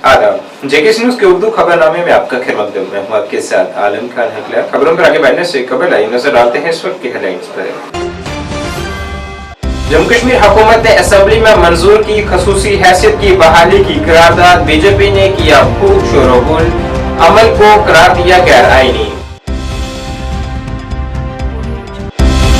आदाब, जेके न्यूज के उर्दू खबरनामे में आपका खैर मकदम। मैं हूं आपके साथ आलम खान हकला। खबरों पर आगे बढ़ने से कबल आई नजर डालते हैं इस वक्त की हेडलाइंस पर। जम्मू कश्मीर हुकूमत ने असेंबली में मंजूर की खसूसी हैसियत की बहाली की करारदाद। बीजेपी ने किया खूब शोरगुल, अमल को करार दिया गैर आईनी।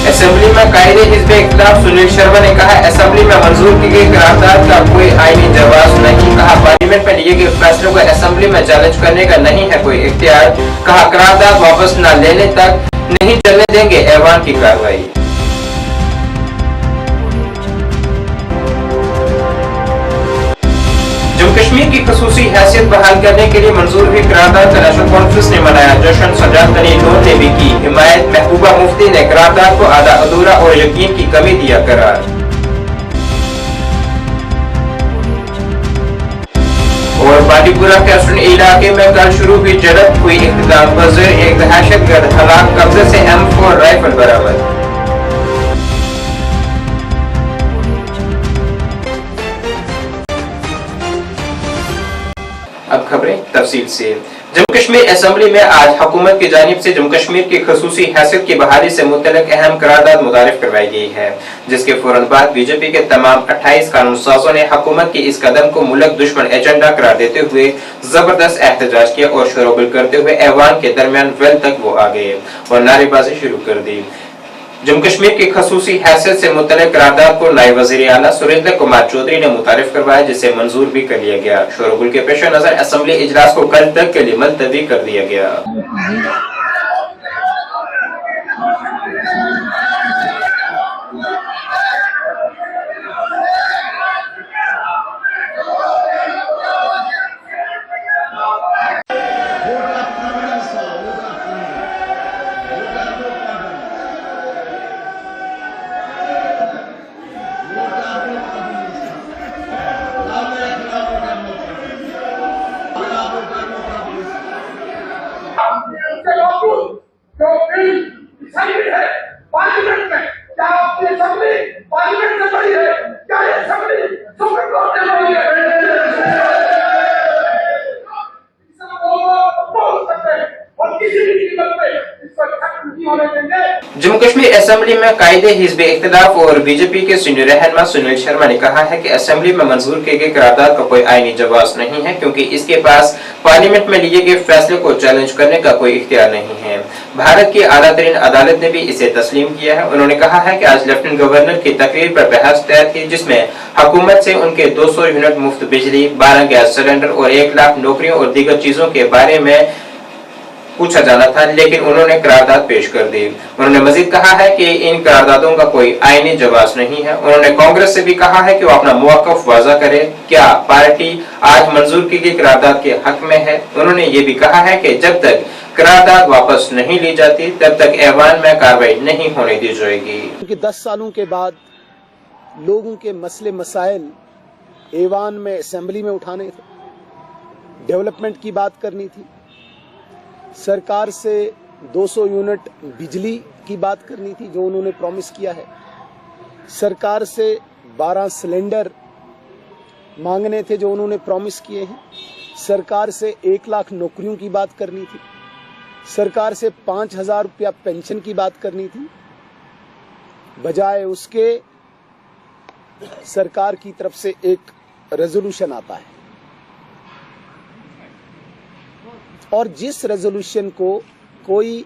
असेंबली में कायदे हिज़्ब इख्तिलाफ सुनील शर्मा ने कहा, असेंबली में मंजूर की गई करारदाद का कोई आईनी जवाब नहीं। कहा, पार्लियामेंट में लिए गए फैसलों को असेंबली में चैलेंज करने का नहीं है कोई इख्तियार। कहा, करारदाद वापस न लेने तक नहीं चलने देंगे ऐवान की कार्रवाई। जम्मू कश्मीर की खसूसी हैसियत बहाल करने के लिए मंजूर हुई करारदाद का नेशनल कॉन्फ्रेंस ने मनाया जश्न। सजाद तनी लोन ने भी की हिमायत। महबूबा मुफ्ती ने करारदाद को आधा अधूरा और यकीन की कमी दिया करार। और बांडीपुरा के असुन इलाके में कल शुरू हुई झड़प, हुई इख्तिलाफ पजीर, एक दहशतगर्द हलाक, कब्जे से M4 राइफल बरामद। अब खबरें तफसील से। जम्मू कश्मीर असेंबली में आज हुकूमत की जानिब से जम्मू कश्मीर की खसूसी हैसियत की बहाली से मुतल्लिक अहम करारदाद मुतारिफ करवाई गई है, जिसके फौरन बाद बीजेपी के तमाम 28 कानून साजों ने हुकूमत के इस कदम को मुल्क दुश्मन एजेंडा करार देते हुए जबरदस्त एहतजाज किया और शोरगुल करते हुए ऐवान के दरमियान वेल तक वो आ गए और नारेबाजी शुरू कर दी। जम्मू कश्मीर की खसूसी हैसियत से मुतल्लिक करारदाद को नायब वज़ीर आला सुरेंद्र कुमार चौधरी ने मुतारिफ करवाया, जिसे मंजूर भी कर लिया गया। शोरगुल के पेश नजर असेंबली इजलास को कल तक के लिए मुलतवी कर दिया गया। पार्लियामेंट में क्या आपकी असेंबली पार्लियामेंट से बड़ी है? क्या ये असेंबली सुप्रीम कोर्ट से बड़ी है? जम्मू कश्मीर असेंबली में कायदे हिज़्ब इख्तिलाफ और बीजेपी के सीनियर रहनुमा सुनील शर्मा ने कहा है कि असेंबली में मंजूर किए गए करारदाद का कोई आईनी जवाब नहीं है, क्योंकि इसके पास पार्लियामेंट में लिए गए फैसले को चैलेंज करने का कोई इख्तियार नहीं है। भारत की आला तरीन अदालत ने भी इसे तस्लीम किया है। उन्होंने कहा है कि आज लेफ्टिनेंट गवर्नर की तकरीर पर बहस तय थी, जिसमें हुकूमत से उनके 200 यूनिट मुफ्त बिजली, 12 गैस सिलेंडर और 1 लाख नौकरियों और दीगर चीजों के बारे में पूछा जाना था, लेकिन उन्होंने करारदाद पेश कर दी। उन्होंने मजीद कहा है कि इन करारदादों का कोई आईनी जवाब नहीं है। उन्होंने कांग्रेस से भी कहा है कि वो अपना मौक़िफ़ वाज़ा करे, क्या पार्टी आज मंजूर की गई करारदाद के हक में है। उन्होंने ये भी कहा है कि जब तक करारदाद वापस नहीं ली जाती तब तक ऐवान में कार्रवाई नहीं होने दी जाएगी। क्योंकि 10 सालों के बाद लोगों के मसले मसाइल ऐवान में असेंबली में उठाने थे, डेवलपमेंट की बात करनी थी, सरकार से 200 यूनिट बिजली की बात करनी थी जो उन्होंने प्रॉमिस किया है, सरकार से 12 सिलेंडर मांगने थे जो उन्होंने प्रॉमिस किए हैं, सरकार से 1 लाख नौकरियों की बात करनी थी, सरकार से 5,000 रुपया पेंशन की बात करनी थी। बजाय उसके सरकार की तरफ से एक रेजोल्यूशन आता है और जिस रेजोल्यूशन को कोई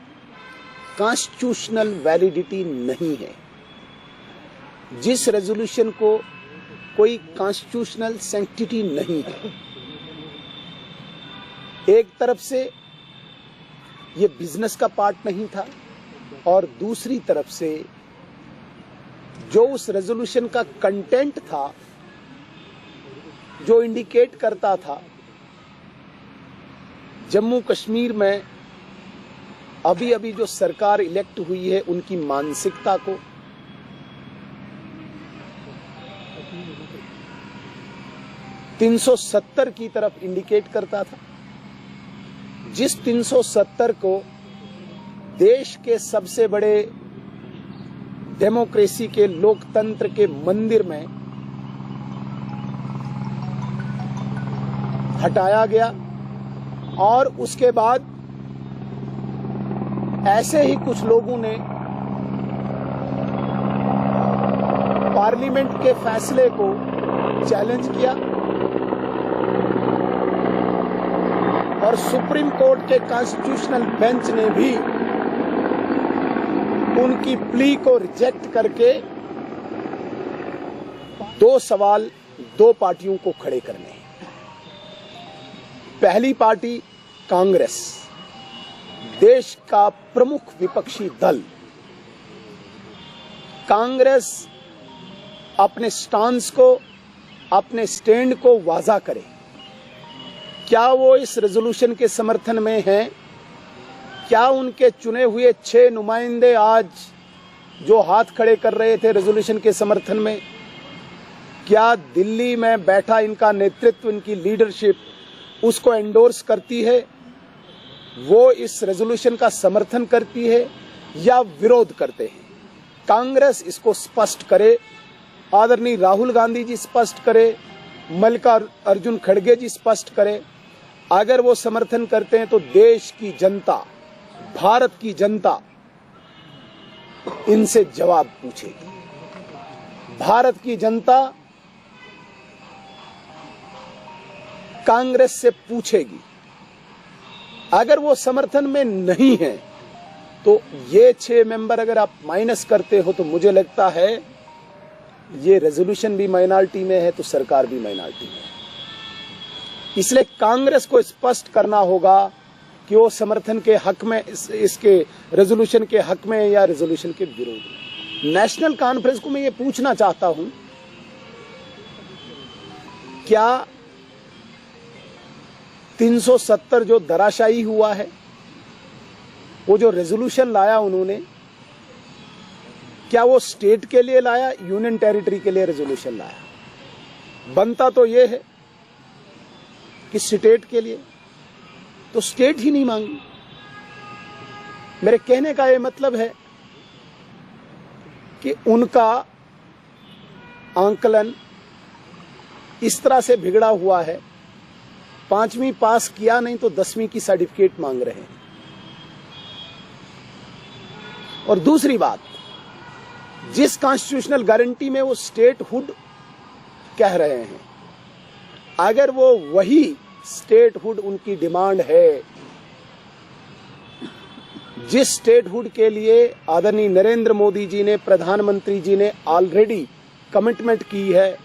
कॉन्स्टिट्यूशनल वैलिडिटी नहीं है, जिस रेजोल्यूशन को कोई कॉन्स्टिट्यूशनल सैंक्टिटी नहीं है, एक तरफ से ये बिजनेस का पार्ट नहीं था और दूसरी तरफ से जो उस रेजोल्यूशन का कंटेंट था, जो इंडिकेट करता था जम्मू कश्मीर में अभी अभी जो सरकार इलेक्ट हुई है उनकी मानसिकता को, (370) की तरफ इंडिकेट करता था, जिस 370 को देश के सबसे बड़े डेमोक्रेसी के लोकतंत्र के मंदिर में हटाया गया और उसके बाद ऐसे ही कुछ लोगों ने पार्लियामेंट के फैसले को चैलेंज किया और सुप्रीम कोर्ट के कॉन्स्टिट्यूशनल बेंच ने भी उनकी प्ली को रिजेक्ट करके 2 सवाल 2 पार्टियों को खड़े करने हैं। पहली पार्टी कांग्रेस, देश का प्रमुख विपक्षी दल, कांग्रेस अपने स्टांस को, अपने स्टैंड को वाज़ा करे। क्या वो इस रेजोल्यूशन के समर्थन में हैं? क्या उनके चुने हुए 6 नुमाइंदे आज जो हाथ खड़े कर रहे थे रेजोल्यूशन के समर्थन में, क्या दिल्ली में बैठा इनका नेतृत्व, इनकी लीडरशिप उसको एंडोर्स करती है? वो इस रेजोल्यूशन का समर्थन करती है या विरोध करते हैं? कांग्रेस इसको स्पष्ट करे, आदरणीय राहुल गांधी जी स्पष्ट करे, मल्लिकार्जुन खड़गे जी स्पष्ट करे। अगर वो समर्थन करते हैं तो देश की जनता, भारत की जनता इनसे जवाब पूछेगी। भारत की जनता कांग्रेस से पूछेगी। अगर वो समर्थन में नहीं है तो ये 6 मेंबर अगर आप माइनस करते हो तो मुझे लगता है ये रेजोल्यूशन भी माइनॉरिटी में है तो सरकार भी माइनॉरिटी में है। इसलिए कांग्रेस को स्पष्ट करना होगा कि वो समर्थन के हक में, इसके रेजोल्यूशन के हक में या रेजोल्यूशन के विरोध में। नेशनल कॉन्फ्रेंस को मैं ये पूछना चाहता हूं, क्या 370 जो धराशायी हुआ है, वो जो रेजोल्यूशन लाया उन्होंने, क्या वो स्टेट के लिए लाया, यूनियन टेरिटरी के लिए रेजोल्यूशन लाया? बनता तो ये है कि स्टेट के लिए, तो स्टेट ही नहीं मांगी। मेरे कहने का ये मतलब है कि उनका आंकलन इस तरह से बिगड़ा हुआ है, 5वीं पास किया नहीं तो 10वीं की सर्टिफिकेट मांग रहे हैं। और दूसरी बात, जिस कॉन्स्टिट्यूशनल गारंटी में वो स्टेटहुड कह रहे हैं, अगर वो वही स्टेटहुड उनकी डिमांड है, जिस स्टेटहुड के लिए आदरणीय नरेंद्र मोदी जी ने, प्रधानमंत्री जी ने ऑलरेडी कमिटमेंट की है,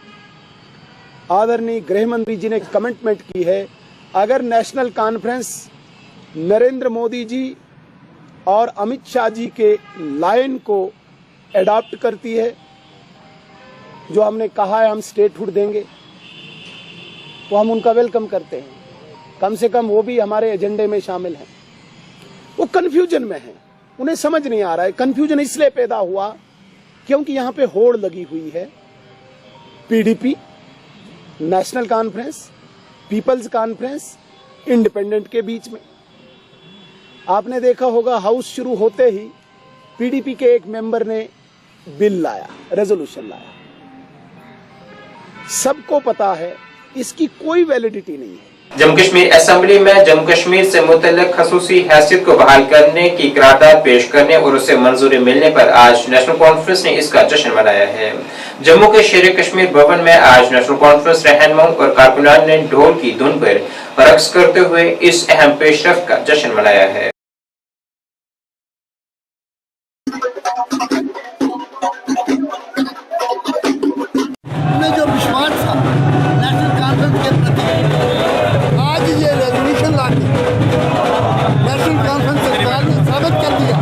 आदरणीय गृह मंत्री जी ने कमिटमेंट की है, अगर नेशनल कॉन्फ्रेंस नरेंद्र मोदी जी और अमित शाह जी के लाइन को एडॉप्ट करती है, जो हमने कहा है हम स्टेटहुड देंगे, तो हम उनका वेलकम करते हैं। कम से कम वो भी हमारे एजेंडे में शामिल हैं। वो कंफ्यूजन में हैं, उन्हें समझ नहीं आ रहा है। कंफ्यूजन इसलिए पैदा हुआ क्योंकि यहां पे होड़ लगी हुई है PDP, National Conference, People's Conference, independent के बीच में। आपने देखा होगा हाउस शुरू होते ही पीडीपी के एक मेंबर ने बिल लाया, रेजोल्यूशन लाया। सबको पता है इसकी कोई वैलिडिटी नहीं है। जम्मू कश्मीर असेंबली में जम्मू कश्मीर से मुतल्लिक खसूसी हैसियत को बहाल करने की करारदाद पेश करने और उसे मंजूरी मिलने पर आज नेशनल कॉन्फ्रेंस ने इसका जश्न मनाया है। जम्मू के शेर कश्मीर भवन में आज नेशनल कॉन्फ्रेंस रहनुमाओं और कारकुनान ने ढोल की धुन पर रक्स करते हुए इस अहम पेशरफ्त का जश्न मनाया है। जो विश्वास था नेशनल कॉन्फ्रेंस के प्रति, आज ये रेजोल्यूशन लाके नेशनल कॉन्फ्रेंस सरकार ने साबित कर दिया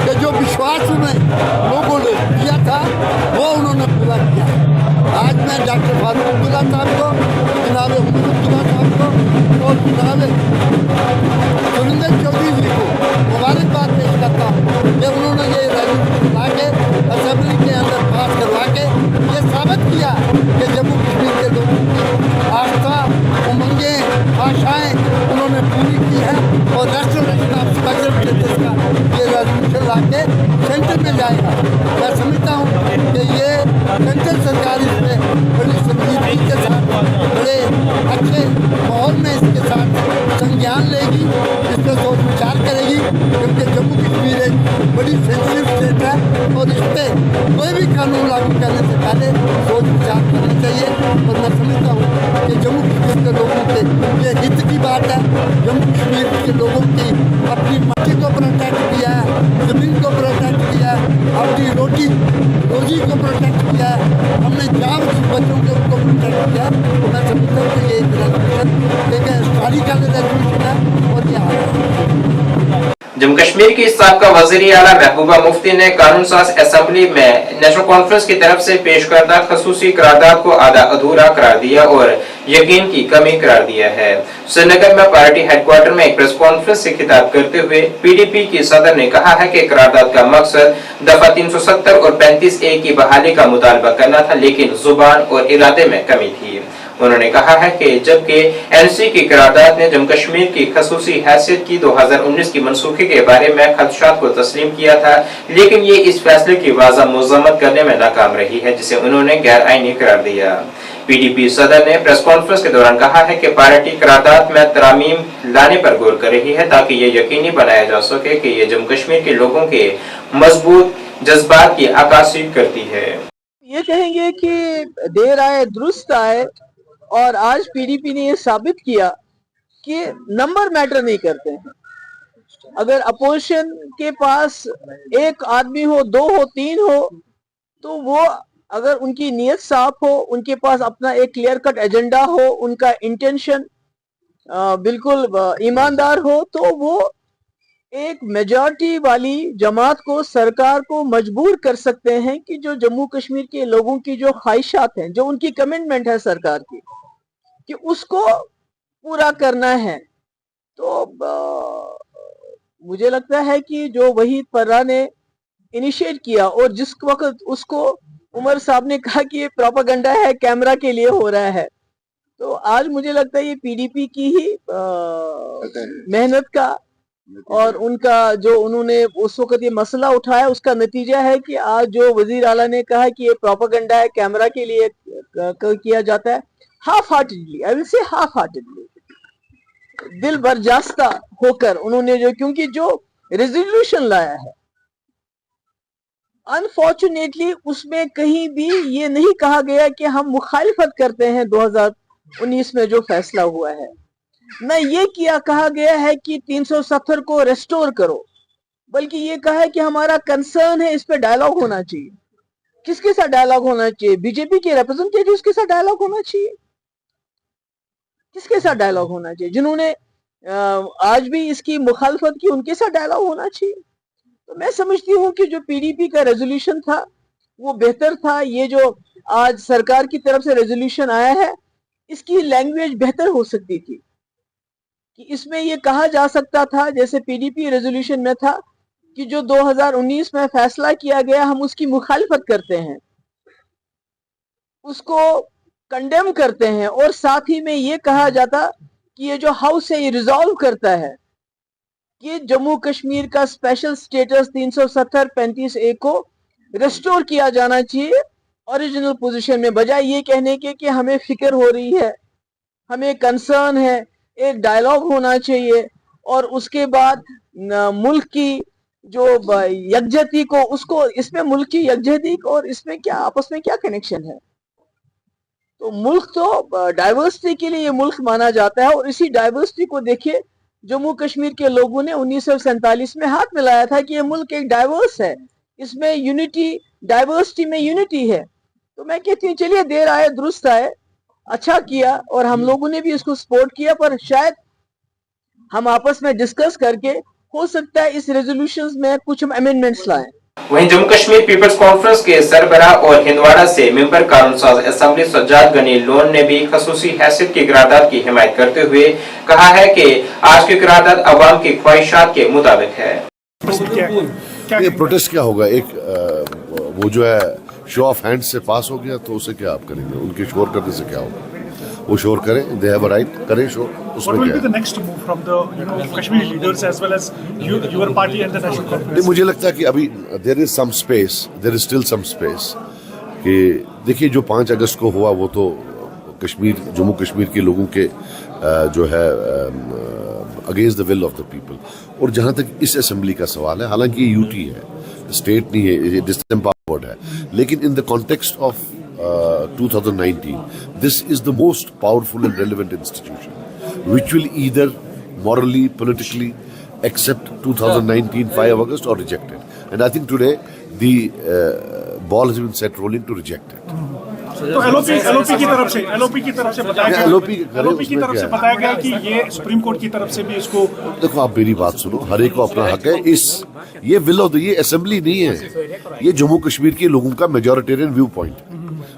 कि जो विश्वास उन्हें लोगों ने दिया था वो उन्होंने पूरा किया। आज मैं डॉक्टर फारूक अब्दुल्ला साहब को, जनाब उमर अब्दुल्ला साहब को और जनाब सुरेंद्र चौधरी जी को मुबारकबाद पेश करता हूँ कि उन्होंने ये रेजोल्यूशन ला के असेंबली के अंदर पास करवा के ये साबित किया कि जम्मू कश्मीर के लोगों की आस्था, उमंगें, आशाएं उन्होंने पूरी की है और रेस्टोरेशन ऑफ स्पेशल स्टेटस का ये रेजोल्यूशन ला के सेंटर में जाएगा। मैं समझता हूँ कि ये सेंट्रल सरकार इसमें बड़ी संजीदगी के साथ बड़े अच्छे माहौल में इसके साथ संज्ञान लेगी, इस पर सोच विचार करेगी, क्योंकि जम्मू कश्मीर एक बड़ी सेंसिटिव स्टेट है और इस पर कोई भी कानून लागू करने से पहले सोच विचार करना चाहिए। और मैं समझता हूँ कि जम्मू कश्मीर के लोगों के ये हित की बात है। जम्मू कश्मीर के लोगों की अपनी माटी को प्रोटेक्ट किया है, ज़मीन को प्रोटेक्ट किया है, अपनी रोजी को प्रोटेक्ट किया है, हमने जान बच्चों के उनको प्रोटेक्ट किया। तो मैं समझता हूँ कि ये रेजोल्यूशन एक हिस्टोरिकल रेजोल्यूशन है और ये आया। जम्मू कश्मीर की साबका वज़ीर आला महबूबा मुफ्ती ने कानून साज असेंबली में नेशनल कॉन्फ्रेंस की तरफ से पेश करदा खसूसी करारदाद को आधा अधूरा करार दिया और यकीन की कमी करार दिया है। श्रीनगर में पार्टी हेडक्वार्टर में एक प्रेस कॉन्फ्रेंस से खिताब करते हुए पीडीपी की सदर ने कहा है कि करारदाद का मकसद दफा 370 और 35A की बहाली का मुतालबा करना था, लेकिन जुबान और इरादे में कमी थी। उन्होंने कहा है कि जबकि एनसी की करारदाद ने जम्मू कश्मीर की खसूसी हैसियत की 2019 की मनसूखी के बारे में खदशात को तस्लीम किया था, लेकिन ये इस फैसले की वाज़ह मज़म्मत करने में नाकाम रही है, जिसे उन्होंने गैर आईनी करार दिया। पीडीपी सदर ने प्रेस कॉन्फ्रेंस के दौरान कहा है कि पार्टी करारदाद में तरामीम लाने पर गौर कर रही है, ताकि ये यकीनी बनाया जा सके कि ये जम्मू कश्मीर के लोगों के मजबूत जज्बात की अक्कासी करती है। ये कहेंगे कि देर आए दुरुस्त आए, और आज पीडीपी ने ये साबित किया कि नंबर मैटर नहीं करते हैं। अगर अपोजिशन के पास एक आदमी हो, दो हो, तीन हो, तो वो अगर उनकी नीयत साफ हो, उनके पास अपना एक क्लियर कट एजेंडा हो, उनका इंटेंशन बिल्कुल ईमानदार हो, तो वो एक मेजॉरिटी वाली जमात को, सरकार को मजबूर कर सकते हैं कि जो जम्मू कश्मीर के लोगों की जो ख्वाहिशात हैं, जो उनकी कमिटमेंट है सरकार की, कि उसको पूरा करना है। तो मुझे लगता है कि जो वहीद पर्रा ने इनिशिएट किया और जिस वक्त उसको उमर साहब ने कहा कि ये प्रोपेगेंडा है, कैमरा के लिए हो रहा है, तो आज मुझे लगता है ये पीडीपी की ही मेहनत का और उनका जो उन्होंने उस वक्त ये मसला उठाया, उसका नतीजा है कि आज जो वजीर आला ने कहा कि ये प्रोपेगेंडा है, कैमरा के लिए किया जाता है, half heartedly, I will say half heartedly, दिल बर्जास्ता होकर उन्होंने क्योंकि जो रेजोल्यूशन लाया है, अनफॉर्चुनेटली उसमें कहीं भी ये नहीं कहा गया कि हम मुखालिफत करते हैं 2019 में जो फैसला हुआ है। न ये कहा गया है कि 370 को रेस्टोर करो, बल्कि ये कहा है कि हमारा कंसर्न है, इस पे डायलॉग होना चाहिए। किसके साथ डायलॉग होना चाहिए? बीजेपी के रिप्रेजेंटेटिव्स के साथ डायलॉग होना चाहिए। किसके साथ डायलॉग होना चाहिए? जिन्होंने आज भी इसकी मुखालफत की, उनके साथ डायलॉग होना चाहिए। तो मैं समझती हूँ कि जो पीडीपी का रेजोल्यूशन था वो बेहतर था। ये जो आज सरकार की तरफ से रेजोल्यूशन आया है, इसकी लैंग्वेज बेहतर हो सकती थी कि इसमें ये कहा जा सकता था, जैसे पीडीपी रेजोल्यूशन में था, कि जो 2019 में फैसला किया गया हम उसकी मुखालिफत करते हैं, उसको कंडेम करते हैं, और साथ ही में ये कहा जाता कि ये जो हाउस है ये रिजॉल्व करता है कि जम्मू कश्मीर का स्पेशल स्टेटस 370-35A को रेस्टोर किया जाना चाहिए ओरिजिनल पोजीशन में, बजाय ये कहने के कि हमें फिक्र हो रही है, हमें कंसर्न है, एक डायलॉग होना चाहिए, और उसके बाद मुल्क की जो यकजहती को, उसको इसमें मुल्क की यकजहती और इसमें क्या आपस में क्या कनेक्शन है? तो मुल्क तो डाइवर्सिटी के लिए ये मुल्क माना जाता है, और इसी डाइवर्सिटी को देखिए जम्मू कश्मीर के लोगों ने 1947 में हाथ मिलाया था कि ये मुल्क एक डाइवर्स है, इसमें यूनिटी, डाइवर्सिटी में यूनिटी है। तो मैं कहती हूँ चलिए देर आए दुरुस्त आए, अच्छा किया, और हम लोगों ने भी इसको सपोर्ट किया, पर शायद हम आपस में डिस्कस करके हो सकता है इस रेजोल्यूशंस में कुछ हम अमेंडमेंट्स लाएं। वहीं जम्मू कश्मीर पीपल्स कॉन्फ्रेंस के सरबराह और हिंदवाड़ा से मेंबर कानून साज असेंबली सज्जाद गनी लोन ने भी खसूसी हैसियत की करारदाद की हिमायत करते हुए कहा है कि आज की करारदाद अवाम की ख्वाहिशात के मुताबिक है। ये प्रोटेस्ट क्या होगा? एक वो जो है शो ऑफ हैंड से पास हो गया, तो उसे क्या आप करेंगे? उनके शोर करने से क्या होगा? वो शोर करें, दे हैव अ राइट, करें शोर। उसमें क्या है? Next move from the Kashmiri leaders as well as your party and the National Conference? मुझे लगता है कि अभी there is some space, there is still some space कि देखिए जो 5 अगस्त को हुआ वो तो कश्मीर जम्मू कश्मीर के लोगों के जो है against the will of the people. और जहाँ तक इस असेंबली का सवाल है, हालांकि ये यूटी है, स्टेट नहीं है, ये डिसएम्पावर्ड है, लेकिन in the context of 2019 this is the most powerful and relevant institution which will either morally, politically accept 2019 5 August or reject it. And I think today the ball has been set rolling to reject it. तो LOP की तरफ से बताया गया कि ये supreme court की तरफ से भी इसको। देखो, आप मेरी बात सुनो, हर एक को अपना हक है। ये विल ऑफ द, ये असेंबली नहीं है, ये जम्मू कश्मीर के लोगों का मेजॉरिटेरियन व्यू पॉइंट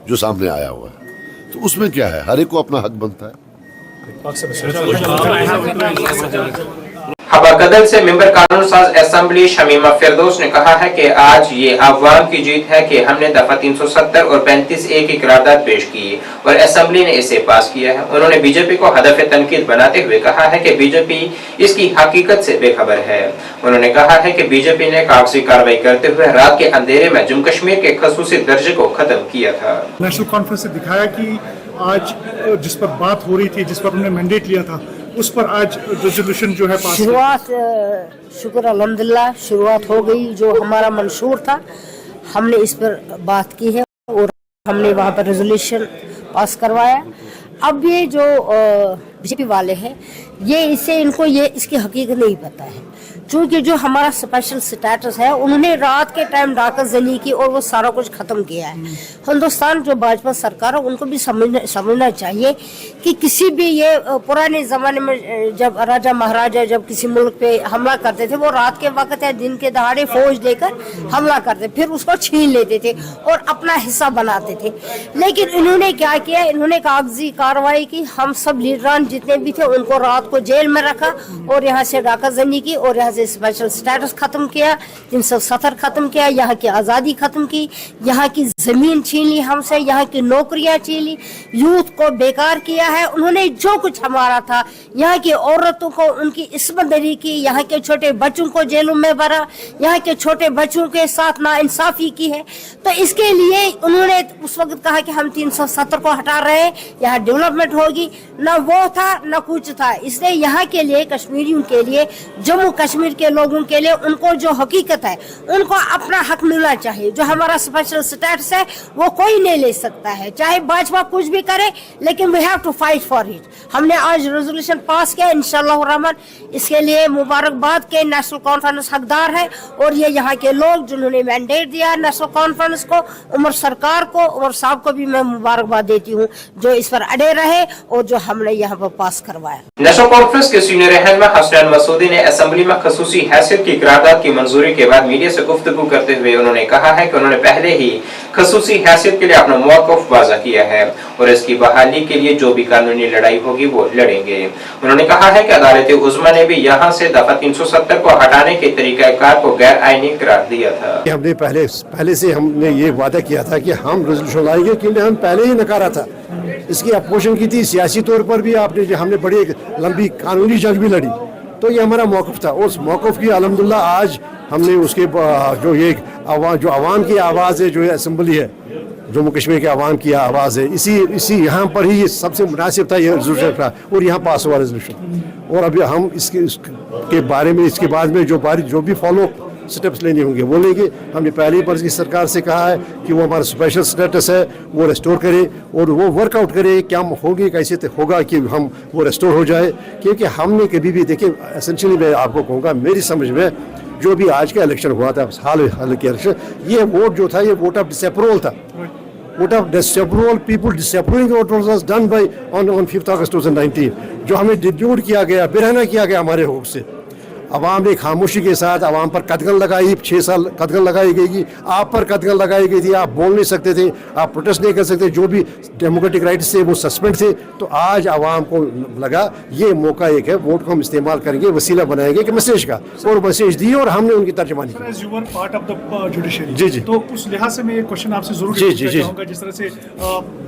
जो सामने आया हुआ है, तो उसमें क्या है, हर एक को अपना हक बनता है। हवा कदल से मेंबर कानून साज असेंबली शमीमा फिरदौस ने कहा है कि आज ये अवाम की जीत है कि हमने दफा 370 और 35A की करारदाद पेश की और असेंबली ने इसे पास किया है। उन्होंने बीजेपी को हदफ तनकीद बनाते हुए कहा है कि बीजेपी इसकी हकीकत से बेखबर है। उन्होंने कहा है कि बीजेपी ने कागजी कार्रवाई करते हुए रात के अंधेरे में जम्मू कश्मीर के खसूसी दर्जे को खत्म किया था। नेशनल कॉन्फ्रेंस ने दिखाया कि आज जिस पर बात हो रही थी, जिस पर उन्होंने मैंडेट लिया था, उस पर आज रेजोल्यूशन जो है पास। शुरुआत शुक्र अल्हम्दुलिल्लाह शुरुआत हो गई। जो हमारा मंशूर था हमने इस पर बात की है और हमने वहाँ पर रेजोल्यूशन पास करवाया। अब ये जो बीजेपी वाले हैं ये इसकी हकीकत नहीं पता है, क्योंकि जो हमारा स्पेशल स्टेटस है उन्होंने रात के टाइम डाका जनी की और वो सारा कुछ खत्म किया है। हिंदुस्तान जो भाजपा सरकार है उनको भी समझना चाहिए कि किसी भी ये पुराने जमाने में जब राजा महाराजा जब किसी मुल्क पे हमला करते थे, वो रात के वक्त या दिन के दहाड़े फौज लेकर हमला करते, फिर उसको छीन लेते थे और अपना हिस्सा बनाते थे। लेकिन इन्होंने क्या किया, इन्होंने कागजी कार्रवाई की, हम सब लीडरान जितने भी थे उनको रात को जेल में रखा और यहाँ से डाका जनी की और यहाँ से स्पेशल स्टेटस खत्म किया, 370 खत्म किया, यहाँ की आज़ादी खत्म की, यहाँ की जमीन छीन ली हमसे, यहाँ की नौकरियाँ छीन ली, यूथ को बेकार किया है। उन्होंने जो कुछ हमारा था, यहाँ की औरतों को उनकी इस्मत दरी की, यहाँ के छोटे बच्चों को जेलों में भरा, यहाँ के छोटे बच्चों के साथ नाइंसाफी की है। तो इसके लिए उन्होंने उस वक्त कहा कि हम 370 को हटा रहे हैं, यहाँ डेवलपमेंट होगी, ना वो था ना कुछ था। इसलिए यहाँ के लिए कश्मीरियों के लिए, जम्मू कश्मीर के लोगों के लिए, उनको जो हकीकत है उनको अपना हक मिलना चाहिए। जो हमारा स्पेशल स्टेटस है वो कोई नहीं ले सकता है, चाहे भाजपा कुछ भी करे, लेकिन we have to fight for it. हमने आज रेजोल्यूशन पास किया इंशाअल्लाह रहमान, इसके लिए मुबारकबाद के नेशनल कॉन्फ्रेंस हकदार है और ये यहाँ के लोग जिन्होंने मैंडेट दिया नेशनल कॉन्फ्रेंस को, उमर सरकार को, उमर साहब को भी मैं मुबारकबाद देती हूँ जो इस पर अड़े रहे और जो हमने यहाँ पर पास करवाया। नेशनल कॉन्फ्रेंस के सीनियर रहनुमा हसनैन मसूदी ने असेंबली में खसूसी हैसियत की करारदाद की मंजूरी के बाद मीडिया से गुफ्तगू करते हुए उन्होंने कहा है कि उन्होंने पहले ही खसूसी हैसियत के लिए अपना मौक़िफ़ वाज़ा किया है और इसकी बहाली के लिए जो भी कानूनी लड़ाई होगी वो लड़ेंगे। उन्होंने कहा है कि अदालत उज़्मा ने भी यहाँ से दफा 370 को हटाने के तरीक़ाकार को गैर आईनी करार दिया था। हमने पहले से हमने ये वादा किया था कि हम रेजोल्यूशन लाएंगे, क्योंकि हम पहले ही नकारा था, इसकी अपोजिशन की थी, सियासी तौर पर भी हमने बड़ी एक लंबी कानूनी जंग भी लड़ी, तो ये हमारा मौक़िफ़ था। उस मौक़िफ़ की अल्हम्दुलिल्लाह आज हमने उसके जो ये आवाम की आवाज़ है, जो ये असेंबली है, जम्मू कश्मीर के आवाम की आवाज़ है, इसी यहाँ पर ही ये सबसे मुनासिब था ये रेजोल्यूशन था और यहाँ पास हुआ रेजोल्यूशन। और अभी हम इसके बारे में इसके बाद में जो भी फॉलो स्टेप्स लेने होंगे वो लेंगे। हमने पहले ही पर सरकार से कहा है कि वो हमारा स्पेशल स्टेटस है वो रेस्टोर करे और वो वर्कआउट करे, क्या होगी कैसे होगा कि हम वो रेस्टोर हो जाए। क्योंकि हमने कभी भी देखिए, एसेंशियली मैं आपको कहूँगा, मेरी समझ में जो भी आज का इलेक्शन हुआ था, हाल के इलेक्शन, ये वोट जो था ये वोट ऑफ डिसअप्रूवल था, vote of disapproval, people disapproving vote was done by on 5 अगस्त 2019, जो हमें डिल्यूट किया गया, बेरहना किया गया हमारे हक से। अवाम ने खामोशी के साथ अवाम पर कदगन लगाई, 6 साल कदगन लगाई गई, आप पर कदगन लगाई गई थी, आप बोल नहीं सकते थे, आप प्रोटेस्ट नहीं कर सकते, जो भी डेमोक्रेटिक राइट्स थे वो सस्पेंड थे। तो आज अवाम को लगा ये मौका एक है, वोट को हम इस्तेमाल करेंगे, वसीला बनाएंगे कि मैसेज का, और मैसेज दी और हमने उनकी तर्जमानी की। जी जी, तो उस लिहाज से मैं ये क्वेश्चन आपसे जरूर चाहूंगा, जिस तरह से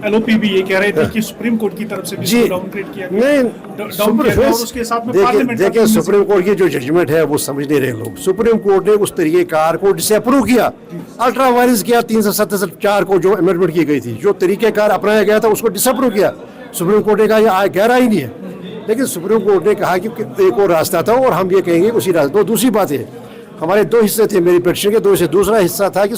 एलओपी भी ये कह रहे थे कि सुप्रीम कोर्ट की तरफ से भी डाउनग्रेड किया गया, उसके साथ में पार्लियामेंट, देखिए सुप्रीम कोर्ट की जो जजमेंट है वो समझ नहीं रहे लोग। सुप्रीम कोर्ट ने उस तरीकेकार को डिसअप्रूव किया, अल्ट्रा वायरस किया, 377(4) को जो अमेंडमेंट की गई थी, जो तरीकेकार अपनाया गया था उसको डिसअप्रूव किया। सुप्रीम कोर्ट ने कहा यह गहरा ही नहीं है, लेकिन सुप्रीम कोर्ट ने कहा कि एक और रास्ता था और हम ये कहेंगे उसी रास्ते। तो दूसरी बात है, हमारे दो हिस्से थे मेरी पिटीशन के, दो हिस्से। दूसरा हिस्सा था कि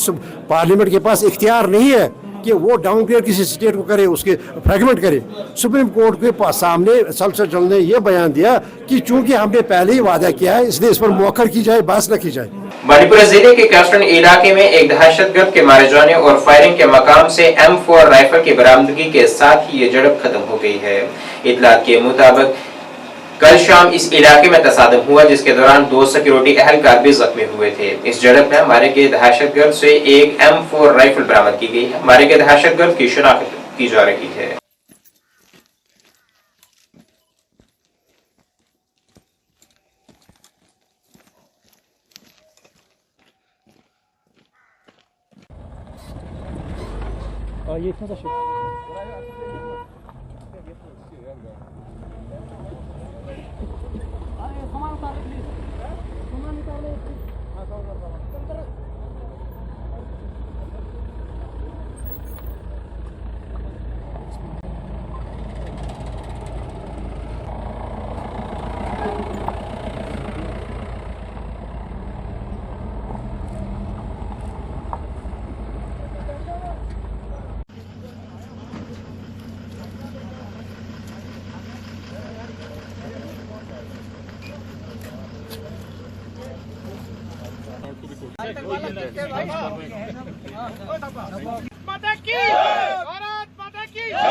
पार्लियामेंट के पास इख्तियार नहीं है कि वो डाउनग्रेड किसी स्टेट को करे, उसके फ्रेगमेंट करे। सुप्रीम कोर्ट के पास सामने सॉलिसिटर जनरल ने यह बयान दिया कि चूंकि हमने पहले ही वादा किया है, इसलिए इस पर मौखर की जाए, बहस न की जाए। बांडीपुरा जिले के कैस्टन इलाके में एक दहशतगर्द के मारे जाने और फायरिंग के मकाम से M4 राइफल की बरामदगी के साथ ही ये झड़प खत्म हो गई है। इतलात के मुताबिक कल शाम इस इलाके में तसादम हुआ, जिसके दौरान 2 सिक्योरिटी एहलकार भी जख्मी हुए थे। इस झड़प में मारे गए दहशतगर्द से एक M4 राइफल बरामद की गई है। मारे गए दहशतगर्द की शिनाख्त की जा रही है। माता की भारत माता की जय,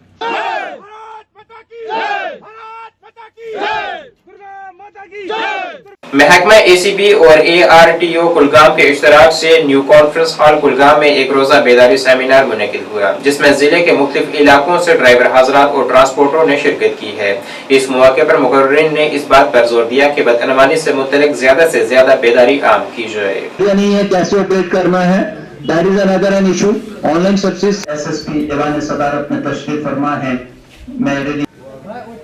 भारत माता की जय, भारत माता की जय, दुर्गा माता की जय। महकमा ACB और ARTO कुलगाम के इश्तराक से न्यू कॉन्फ्रेंस हॉल कुलगाम में एक रोजा बेदारी सेमिनार मुनक्किद हुआ, जिसमें जिले के मुख्तलिफ इलाकों से ड्राइवर हजरात और ट्रांसपोर्टरों ने शिरकत की है। इस मौके पर मुकर्रिरीन ने इस बात पर जोर दिया कि बदअनवानी से मुतल्लिक ज्यादा से ज्यादा बेदारी आम की जाए। नहीं है कैसे ऑपरेट करना है, that is another an issue. Online services SSP जवान सदारत में तशरीफ फरमा है। मैं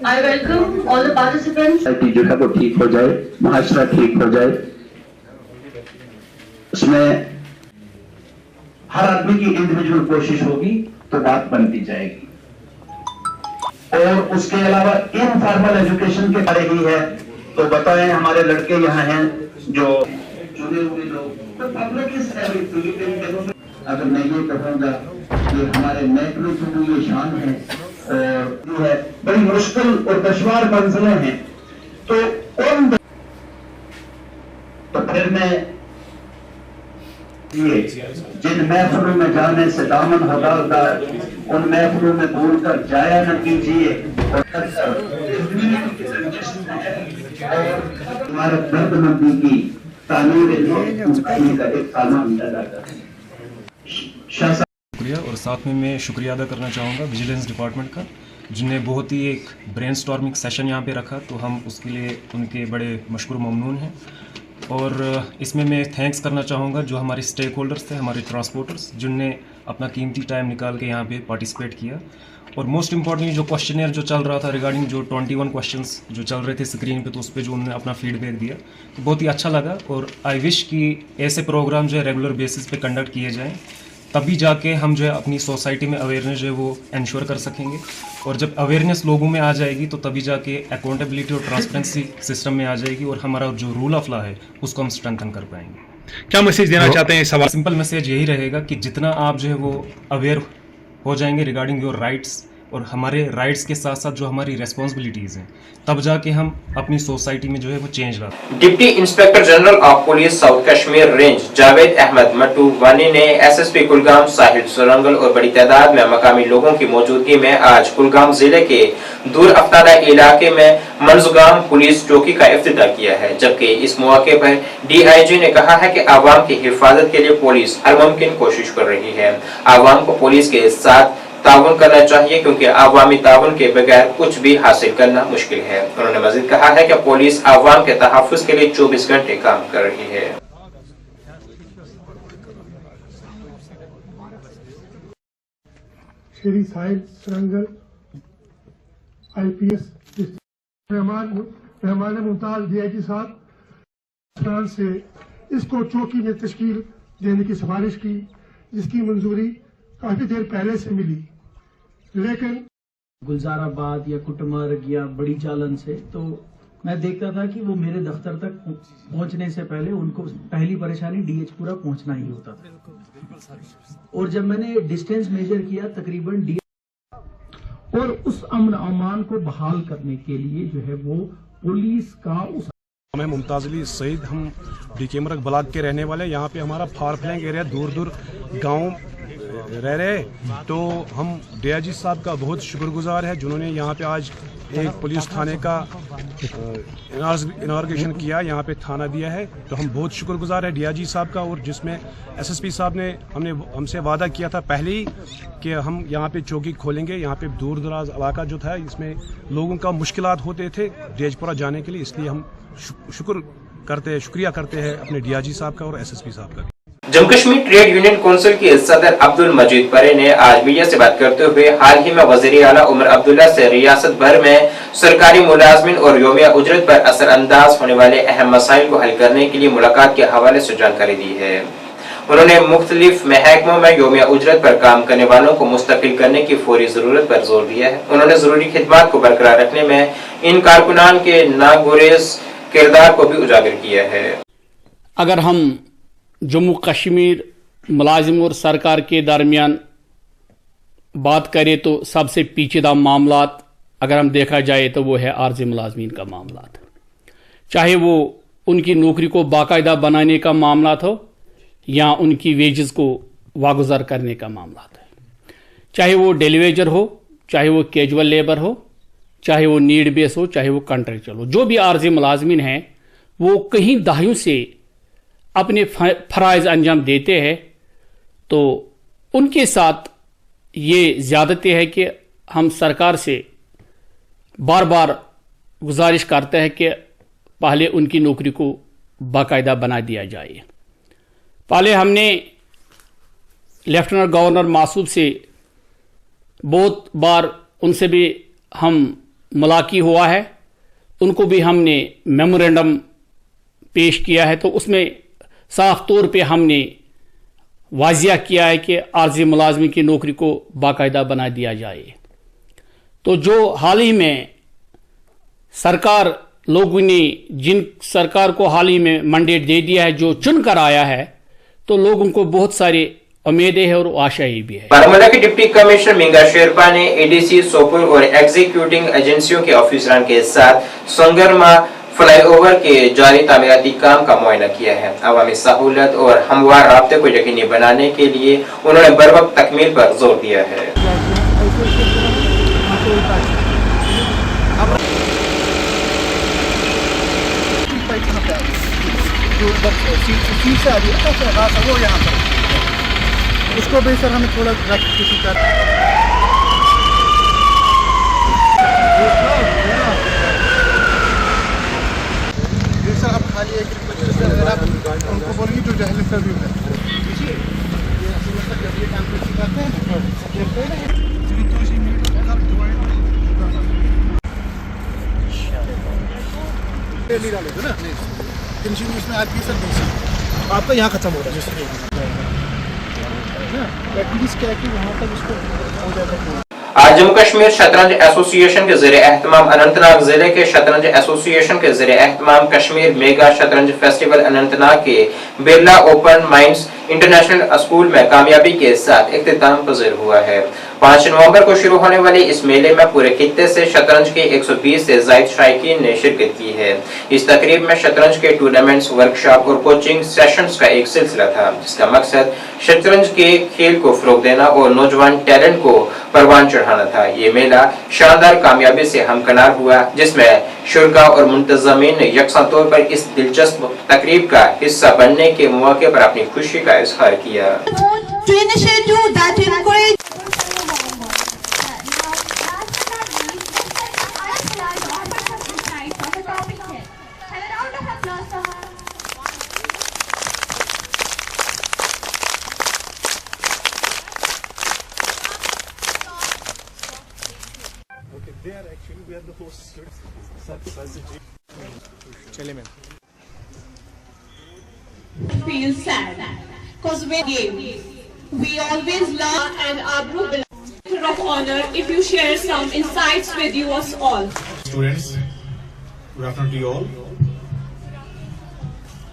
I welcome all the participants. जो है वो ठीक हो जाए, मुआशरा ठीक हो जाए, उसमें हर आदमी की इंडिविजुअल कोशिश होगी तो बात बनती जाएगी। और उसके अलावा इनफॉर्मल एजुकेशन के बारे ही है तो बताएं, हमारे लड़के यहाँ हैं जो चुने हुए लोग, तो पब्लिक इस अगर मैं ये कहूँगा कि हमारे महकमे की ये शान है और है बड़ी मुश्किल और दुश्वार मंजिलें हैं, तो उन तो फिर मैं ये जिन महफिलों में जाने से दामन हटाता उन महफिलों में भूलकर जाया न कीजिए और हमारे दर्दमंदी की तामीर का एक सामान अदा करें। शुक्रिया। और साथ में मैं शुक्रिया अदा करना चाहूँगा विजिलेंस डिपार्टमेंट का, जिन्हें बहुत ही एक ब्रेनस्टॉर्मिंग सेशन यहाँ पे रखा, तो हम उसके लिए उनके बड़े मशकूर ममनून हैं। और इसमें मैं थैंक्स करना चाहूँगा जो हमारे स्टेक होल्डर्स थे, हमारे ट्रांसपोर्टर्स, जिनने अपना कीमती टाइम निकाल के यहाँ पे पार्टिसिपेट किया। और मोस्ट इम्पॉर्टेंटली जो क्वेश्चनर जो चल रहा था रिगार्डिंग जो 21 क्वेश्चंस जो चल रहे थे स्क्रीन पे, तो उस पर जो उन्होंने अपना फीडबैक दिया तो बहुत ही अच्छा लगा। और आई विश कि ऐसे प्रोग्राम जो है रेगुलर बेसिस पे कंडक्ट किए जाएँ, तभी जाके हम जो है अपनी सोसाइटी में अवेयरनेस जो है वो इंश्योर कर सकेंगे। और जब अवेयरनेस लोगों में आ जाएगी तो तभी जाके अकाउंटेबिलिटी और ट्रांसपेरेंसी सिस्टम में आ जाएगी और हमारा जो रूल ऑफ लॉ है उसको हम स्ट्रेंथन कर पाएंगे। क्या मैसेज देना चाहते हैं? सवाल सिंपल मैसेज यही रहेगा कि जितना आप जो है वो अवेयर हो जाएंगे रिगार्डिंग योर राइट्स और हमारे राइट्स के साथ साथ जो हमारी रेस्पॉन्सिबिलिटीज़ हैं, तब जाके हम अपनी सोसाइटी में जो है वो चेंज लाते हैं। Deputy inspector general of police south Kashmir range Javed Ahmad Mattoo Wani ने SSP कुलगाम साहिल सुरंगल और बड़ी तादाद में मकामी लोगों की मौजूदगी में आज कुलगाम जिले के दूर अफ्तारा इलाके में मंजगाम पुलिस चौकी का इफ्तिताह किया है। जबकि इस मौके पर DIG ने कहा है कि आवाम की हिफाजत के लिए पुलिस हर मुमकिन कोशिश कर रही है। आवाम को पुलिस के साथ ताउन करना चाहिए क्योंकि आवामी ताउन के बगैर कुछ भी हासिल करना मुश्किल है। उन्होंने मजीद कहा है कि पुलिस आवाम के तहफ्फुज़ के लिए 24 घंटे काम कर रही है। श्री साहिल सुरंगल IPS मेहमान मुमताज DIG साहब से इसको चौकी में तश्कील देने की सिफारिश की, जिसकी मंजूरी काफी देर पहले से मिली, लेकिन गुलजाराबाद या कुटमर्ग या बड़ी चालन से, तो मैं देखता था कि वो मेरे दफ्तर तक पहुंचने से पहले उनको पहली परेशानी डीएच पूरा पहुंचना ही होता था। और जब मैंने डिस्टेंस मेजर किया तकरीबन और उस अमन अमान को बहाल करने के लिए जो है वो पुलिस का उस मैं मुमताज अली सईद, हम डीकेमरग ब्लॉक के रहने वाले। यहाँ पे हमारा फार फ्लैंग एरिया दूर दूर गांव रह रहे, तो हम डीआईजी साहब का बहुत शुक्रगुजार है जिन्होंने यहाँ पे आज एक पुलिस थाने का इनाग्रेशन किया, यहाँ पे थाना दिया है। तो हम बहुत शुक्रगुजार है डीआईजी साहब का, और जिसमें एसएसपी साहब ने हमसे वादा किया था पहले ही कि हम यहाँ पे चौकी खोलेंगे। यहाँ पे दूर दराज इलाका जो था इसमें लोगों का मुश्किलात होते थे डीएचपुरा जाने के लिए, इसलिए हम शुक्रिया करते हैं अपने डीआईजी साहब का और एसएसपी साहब का। Jammu Kashmir trade union council के सदर अब्दुल मजीद परे ने आज मीडिया से बात करते हुए हाल ही में वज़ीर आला उमर अब्दुल्ला से रियासत भर में सरकारी मुलाजमिन और योमिया उजरत पर असरअंदाज होने वाले अहम मसाइल को हल करने के लिए मुलाकात के हवाले से जानकारी दी है। उन्होंने मुख्तलिफ महकमों में योमिया उजरत पर काम करने वालों को मुस्तकिल करने की फौरी जरूरत पर जोर दिया है। उन्होंने जरूरी खिदमात को बरकरार रखने में इन कारकुनान के नागुरेज किरदार को भी उजागर किया है। अगर हम जम्मू कश्मीर मुलाजिम और सरकार के दरमियान बात करें तो सबसे पेचीदा मामला अगर हम देखा जाए तो वो है आर्जी मुलाजमीन का मामला, चाहे वो उनकी नौकरी को बाकायदा बनाने का मामला हो या उनकी वेजेस को वागुजार करने का मामला है। चाहे वो डेली वेजर हो, चाहे वो कैजुअल लेबर हो, चाहे वो नीड बेस हो, चाहे वो कॉन्ट्रैक्चुअल हो, जो भी आर्जी मुलाजमीन हैं वो कहीं दहाइयों से अपने फराइज अंजाम देते हैं। तो उनके साथ ये ज़्यादती है कि हम सरकार से बार बार गुजारिश करते हैं कि पहले उनकी नौकरी को बाकायदा बना दिया जाए। पहले हमने लेफ्टिनेंट गवर्नर मासूद से बहुत बार उनसे भी हम मुलाकी हुआ है, उनको भी हमने मेमोरेंडम पेश किया है। तो उसमें साफ तौर पे हमने वाजिया किया है कि आर्जी मुलाजमी की नौकरी को बाकायदा बना दिया जाए। तो जो हाल ही में सरकार लोगों ने जिन सरकार को हाल ही में मैंडेट दे दिया है, जो चुन कर आया है, तो लोगों को बहुत सारी उम्मीदें हैं और आशाएं भी है। बारामूला के डिप्टी कमिश्नर मिंगा शेरपा ने एडीसी सोपुर और एग्जीक्यूटिंग एजेंसियों के ऑफिसरान के साथ संगरमा फ्लाईओवर के जारी तामीराती काम का मुआयना किया है। अवामी सहूलत और हमवार राब्ते को यकीनी बनाने के लिए उन्होंने बरवक्त तकमील पर जोर दिया है। उसको भी सर हमें थोड़ा किसी का सर आप खाली एक आप उनको बोलिए जो जहल सर भी है जब ये काम करते हैं ना फिनिशिंग इसमें आज की सर आपका यहाँ खत्म हो रहा है एटलीस्ट क्या कि वहाँ तक इसको हो जाता है। आज जम्मू कश्मीर शतरंज एसोसिएशन के ज़रिए एहतमाम अनंतनाग जिले के शतरंज एसोसिएशन के ज़रिए एहतमाम कश्मीर मेगा शतरंज फेस्टिवल अनंतनाग के Birla open minds international school में कामयाबी के साथ इख्तिताम पजीर हुआ है। 5 नवंबर को शुरू होने वाले इस मेले में पूरे खित्ते से शतरंज के 120 से ज्यादा शायकीन ने शिरकत की है। इस तकरीब में शतरंज के टूर्नामेंट्स, वर्कशॉप और कोचिंग सेशंस का एक सिलसिला था, जिसका मकसद शतरंज के खेल को फरोग देना और नौजवान टैलेंट को परवान चढ़ाना था। ये मेला शानदार कामयाबी से हमकनार हुआ, जिसमें शुरा और मुंतजमीन ने यकसा तौर पर इस दिलचस्प तकरीब का हिस्सा बनने के मौके पर अपनी खुशी का इजहार किया। Feel sad because we always learn and our group Matter of honor if you share some insights with you all. Students, good afternoon to you all.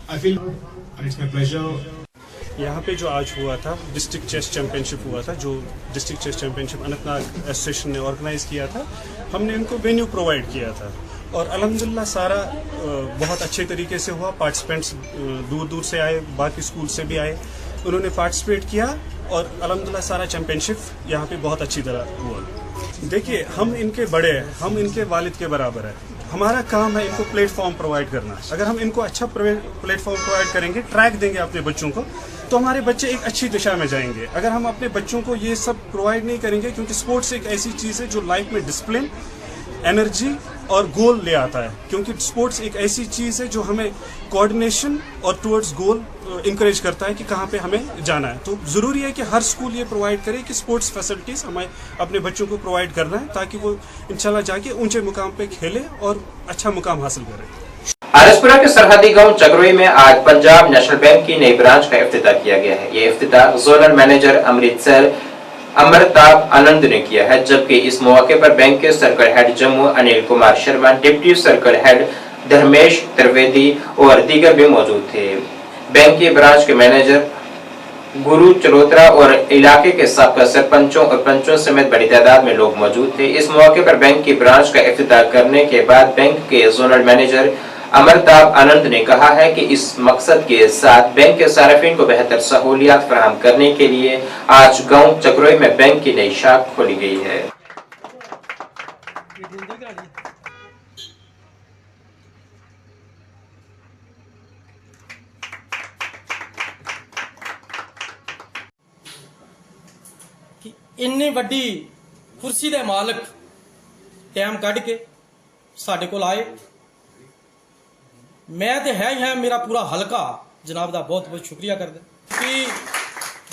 I feel and it's my pleasure. यहाँ पे जो आज हुआ था district chess championship हुआ था, जो district chess championship Anantnag association ने ऑर्गेनाइज किया था, हमने इनको वेन्यू प्रोवाइड किया था और अल्हम्दुलिल्लाह सारा बहुत अच्छे तरीके से हुआ। पार्टिसिपेंट्स दूर दूर से आए, बाकी स्कूल से भी आए, उन्होंने पार्टिसिपेट किया और अल्हम्दुलिल्लाह सारा चैंपियनशिप यहाँ पे बहुत अच्छी तरह हुआ। देखिए, हम इनके बड़े हैं, हम इनके वालिद के बराबर है। हमारा काम है इनको प्लेटफॉर्म प्रोवाइड करना। अगर हम इनको अच्छा प्लेटफॉर्म प्रोवाइड करेंगे, ट्रैक देंगे अपने बच्चों को, तो हमारे बच्चे एक अच्छी दिशा में जाएंगे। अगर हम अपने बच्चों को ये सब प्रोवाइड नहीं करेंगे, क्योंकि स्पोर्ट्स एक ऐसी चीज़ है जो लाइफ में डिसिप्लिन, एनर्जी और गोल ले आता है, क्योंकि स्पोर्ट्स एक ऐसी चीज़ है जो हमें कोऑर्डिनेशन और टुवर्ड्स गोल इंकरेज करता है कि कहाँ पे हमें जाना है। तो ज़रूरी है कि हर स्कूल ये प्रोवाइड करे कि स्पोर्ट्स फैसिलिटीज़ हमें अपने बच्चों को प्रोवाइड करना है, ताकि वो इंशाल्लाह जाके ऊंचे मुकाम पे खेले और अच्छा मुकाम हासिल करें। आरसपुरा के सरहदी गांव चकरोई में आज पंजाब नेशनल बैंक की नई ब्रांच का इफ्तिताह किया गया है। ये इफ्तिताह जोनल मैनेजर अमृतसर अमरताब आनंद ने किया है, जबकि इस मौके पर बैंक के circle head Jammu Anil Kumar Sharma, deputy circle head Dharmesh Trivedi और दीगर भी मौजूद थे। बैंक की ब्रांच के मैनेजर गुरु चलोत्रा और इलाके के साबका सरपंचों और पंचों समेत बड़ी तादाद में लोग मौजूद थे। इस मौके पर बैंक की ब्रांच का इफ्तिताह करने के बाद बैंक के जोनल मैनेजर अमरताब आनंद ने कहा है कि इस मकसद के साथ बैंक के सार्फिन को बेहतर सहूलियात फराहम करने के लिए आज गांव चकरोई में बैंक की नई शाख खोली गई है। इन्नी वड्डी कुर्सी दे मालक टाइम कढ़ के साडे कोल आए। मैं तो है ही है, मेरा पूरा हलका जनाब का बहुत बहुत शुक्रिया करदा कि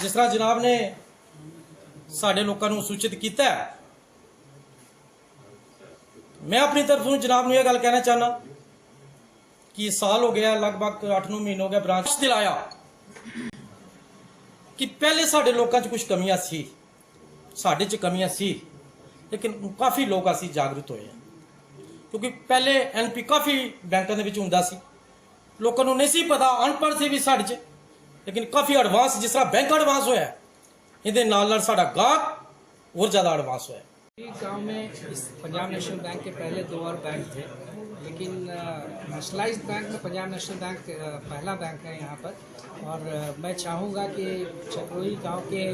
जिस तरह जनाब ने साडे लोगों को सूचित किया। मैं अपनी तरफों जनाब ने यह गल कहना चाहना कि साल हो गया, लगभग 8-9 महीने हो गए, ब्रांच दिलाया कि पहले साडे लोगों च कुछ कमियां सी, साडे च कमियां सी, लेकिन काफ़ी लोग असी जागरूक होए, क्योंकि पहले एनपी काफ़ी बैंकों के हुंदा सी, लोगों को नहीं सी पता, अनपढ़ से भी साढ़े च, लेकिन काफ़ी एडवांस जिस तरह बैंक एडवांस होया, ये नाल साडा गाहक और ज़्यादा एडवांस होया। गांव में इस पंजाब नेशनल बैंक के पहले 2 और बैंक थे, लेकिन नेशनलाइज्ड बैंक में पंजाब नेशनल बैंक पहला बैंक है यहाँ पर। और मैं चाहूँगा कि चकरोई गांव के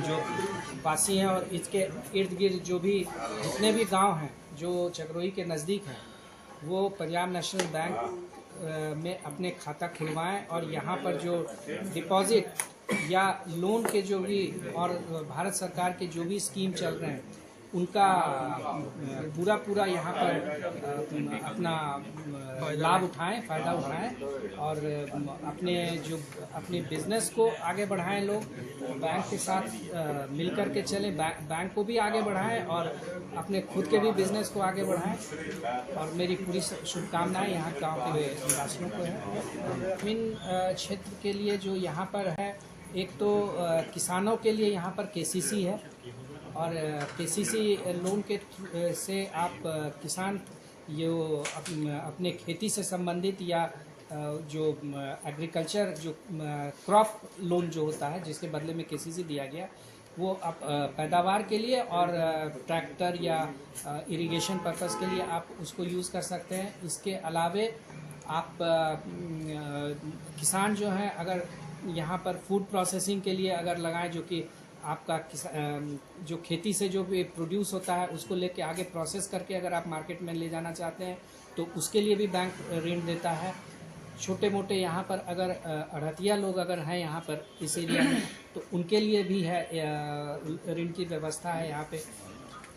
जो वासी हैं और इसके इर्द गिर्द जो भी जितने भी गांव हैं जो चकरोई के नज़दीक हैं, वो पंजाब नेशनल बैंक में अपने खाता खुलवाएं और यहाँ पर जो डिपॉजिट या लोन के जो भी और भारत सरकार के जो भी स्कीम चल रहे हैं उनका पूरा यहाँ पर अपना लाभ उठाएं, फ़ायदा उठाएं और अपने बिजनेस को आगे बढ़ाएं। लोग बैंक के साथ मिलकर के चलें, बैंक को भी आगे बढ़ाएं और अपने खुद के भी बिजनेस को आगे बढ़ाएं। और मेरी पूरी शुभकामनाएं यहाँ गाँव के निवासियों को है। इन क्षेत्र के लिए जो यहाँ पर है, एक तो किसानों के लिए यहाँ पर केसीसी है और केसीसी लोन के से आप किसान जो अपने खेती से संबंधित या जो एग्रीकल्चर जो क्रॉप लोन जो होता है जिसके बदले में केसीसी दिया गया, वो आप पैदावार के लिए और ट्रैक्टर या इरिगेशन पर्पस के लिए आप उसको यूज़ कर सकते हैं। इसके अलावे आप किसान जो हैं अगर यहाँ पर फूड प्रोसेसिंग के लिए अगर लगाएं, जो कि आपका जो खेती से जो भी प्रोड्यूस होता है उसको लेके आगे प्रोसेस करके अगर आप मार्केट में ले जाना चाहते हैं तो उसके लिए भी बैंक ऋण देता है। छोटे मोटे यहाँ पर अगर अड़हतिया लोग अगर हैं यहाँ पर इस एरिया में तो उनके लिए भी है ऋण की व्यवस्था है यहाँ पे।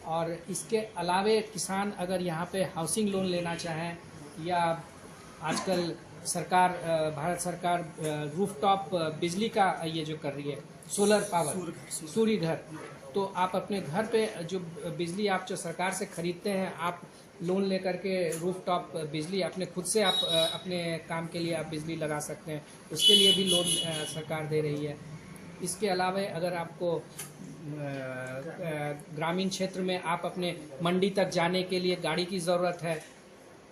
और इसके अलावे किसान अगर यहाँ पे हाउसिंग लोन लेना चाहें या आजकल सरकार भारत सरकार रूफटॉप बिजली का ये जो कर रही है सोलर पावर सूर्य घर, तो आप अपने घर पे जो बिजली आप जो सरकार से खरीदते हैं आप लोन लेकर के रूफटॉप बिजली अपने खुद से आप अपने काम के लिए आप बिजली लगा सकते हैं, उसके लिए भी लोन सरकार दे रही है। इसके अलावा अगर आपको ग्रामीण क्षेत्र में आप अपने मंडी तक जाने के लिए गाड़ी की ज़रूरत है।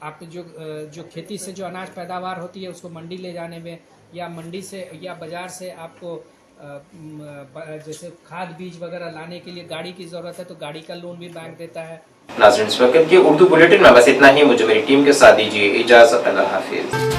आप जो खेती से जो अनाज पैदावार होती है उसको मंडी ले जाने में, या मंडी से या बाज़ार से आपको जैसे खाद बीज वगैरह लाने के लिए गाड़ी की ज़रूरत है, तो गाड़ी का लोन भी बैंक देता है। नाज़रीन, इस वक्त की उर्दू बुलेटिन में बस इतना ही। मुझे मेरी टीम के साथ दीजिए इजाज़त। अल्लाह हाफिज़।